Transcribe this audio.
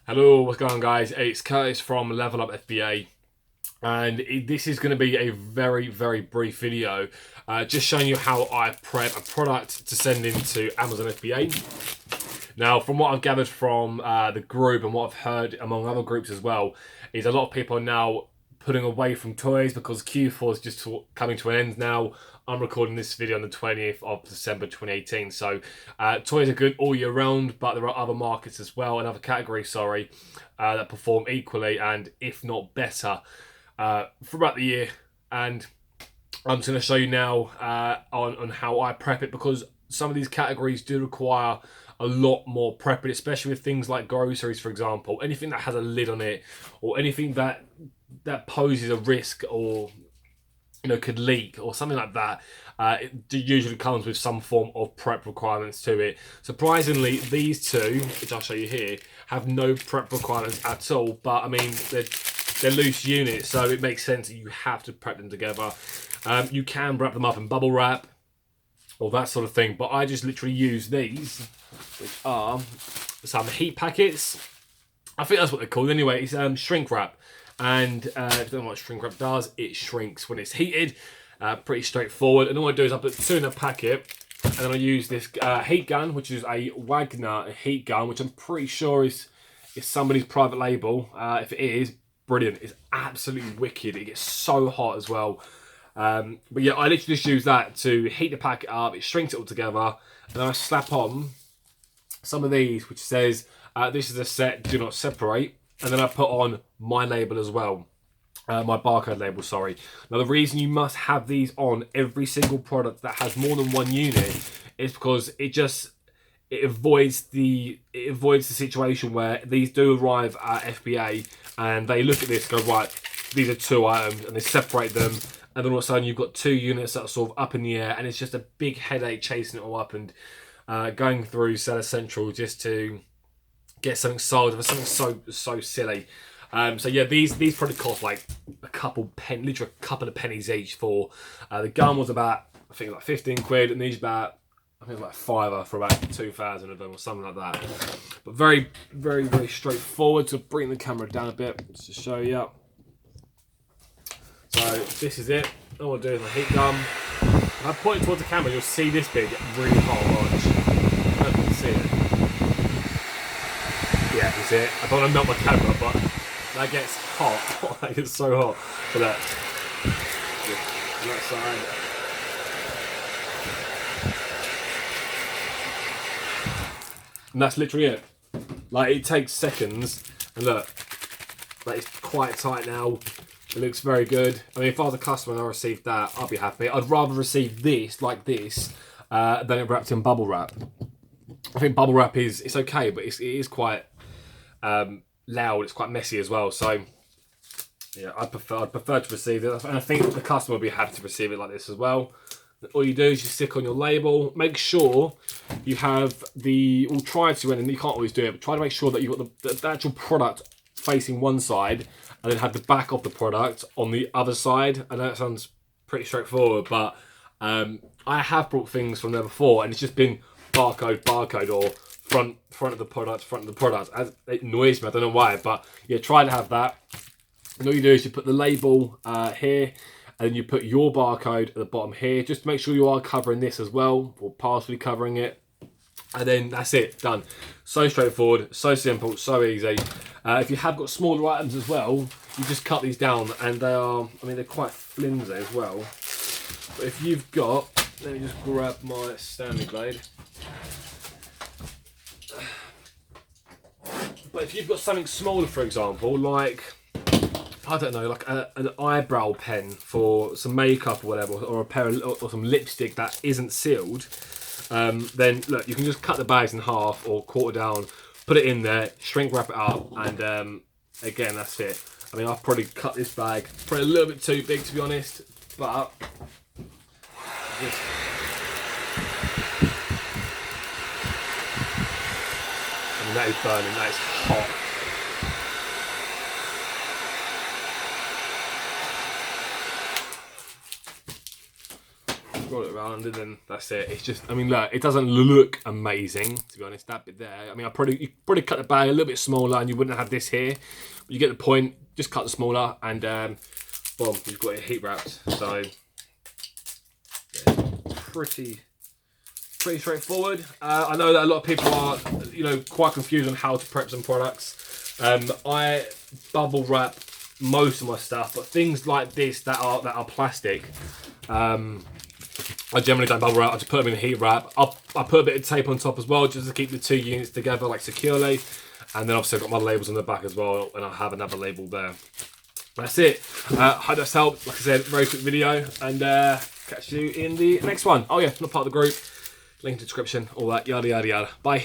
Hello, what's going on, guys? It's Curtis from Level Up FBA, and this is going to be a very brief video, just showing you how I prep a product to send into Amazon FBA. Now, from what I've gathered from the group and what I've heard among other groups as well, is a lot of people are now putting away from toys because Q4 is just coming to an end now. I'm recording this video on the 20th of December 2018. So toys are good all year round, but there are other markets as well, and other categories, that perform equally and if not better throughout the year. And I'm just going to show you now on how I prep it, because some of these categories do require a lot more prepping, especially with things like groceries, for example. Anything that has a lid on it, or anything that poses a risk, or could leak or something like that, it usually comes with some form of prep requirements to it. Surprisingly, these two, which I'll show you here, have no prep requirements at all, but I mean, they're loose units, so it makes sense that you have to prep them together. You can wrap them up in bubble wrap or that sort of thing, but I just literally use these, which are some heat packets. I think that's what they're called anyway. It's shrink wrap. And if you don't know what shrink wrap does, it shrinks when it's heated. Pretty straightforward. And all I do is I put 2 in a packet, and then I use this heat gun, which is a Wagner heat gun, which I'm pretty sure is somebody's private label. If it is, brilliant. It's absolutely wicked. It gets so hot as well. But yeah, I literally just use that to heat the packet up. It shrinks it all together, and then I slap on some of these, which says this is a set, do not separate. And then I put on my label as well, my barcode label, sorry. Now, the reason you must have these on every single product that has more than one unit is because it avoids the situation where these do arrive at FBA and they look at this and go, right, these are 2 items, and they separate them, and then all of a sudden you've got 2 units that are sort of up in the air, and it's just a big headache chasing it all up and going through Seller Central just to get something sold for something so silly. So yeah, these probably cost like literally a couple of pennies each. For the gun was about, I think, like 15 quid, and these about, I think, like £5 for about 2,000 of them or something like that. But very straightforward. To bring the camera down a bit just to show you. So this is it. All I do is my heat gun. If I point it towards the camera, you'll see this bit get really hot. Watch. I don't know if you can see it. Yeah, that's it. I don't want to melt my camera, but that gets hot. That gets so hot. For that. On that side. And that's literally it. Like, it takes seconds. And look, like, it's quite tight now. It looks very good. I mean, if I was a customer and I received that, I'd be happy. I'd rather receive this, like this, than it wrapped in bubble wrap. I think bubble wrap it's okay, but it is quite loud. It's quite messy as well. So yeah, I'd prefer to receive it, and I think the customer will be happy to receive it like this as well. All you do is you stick on your label. Make sure you have we'll try to, and you can't always do it, but try to make sure that you've got the actual product facing one side, and then have the back of the product on the other side. And that sounds pretty straightforward, but I have brought things from there before, and it's just been barcode, or front of the product. As it annoys me, I don't know why, but yeah, try to have that. And all you do is you put the label here, and then you put your barcode at the bottom here. Just to make sure you are covering this as well, or partially covering it. And then that's it, done. So straightforward, so simple, so easy. If you have got smaller items as well, you just cut these down, and they are, I mean, they're quite flimsy as well. But if you've got, let me just grab my Stanley blade. But if you've got something smaller, for example, like, I don't know, like an eyebrow pen for some makeup or whatever, or a pair of, or some lipstick that isn't sealed, then look, you can just cut the bags in half or quarter down, put it in there, shrink wrap it up, and again, that's it. I mean, I've probably cut this bag probably a little bit too big, to be honest, but just, I mean, that is burning, that is hot. scroll it around, and then that's it. It's just, I mean, look, it doesn't look amazing, to be honest, that bit there. I mean, you probably cut the bag a little bit smaller and you wouldn't have this here. But you get the point, just cut the smaller, and boom, you've got it heat wrapped. So, yeah, pretty straightforward. I know that a lot of people are, you know, quite confused on how to prep some products. I bubble wrap most of my stuff, but things like this that are plastic, I generally don't bubble wrap. I just put them in a heat wrap. I put a bit of tape on top as well, just to keep the 2 units together, like, securely. And then obviously I've got my labels on the back as well, and I have another label there. That's it. Hope that's helped. Like I said, very quick video, and catch you in the next one. Oh yeah, not part of the group. Link in the description, all that, yada yada yada. Bye.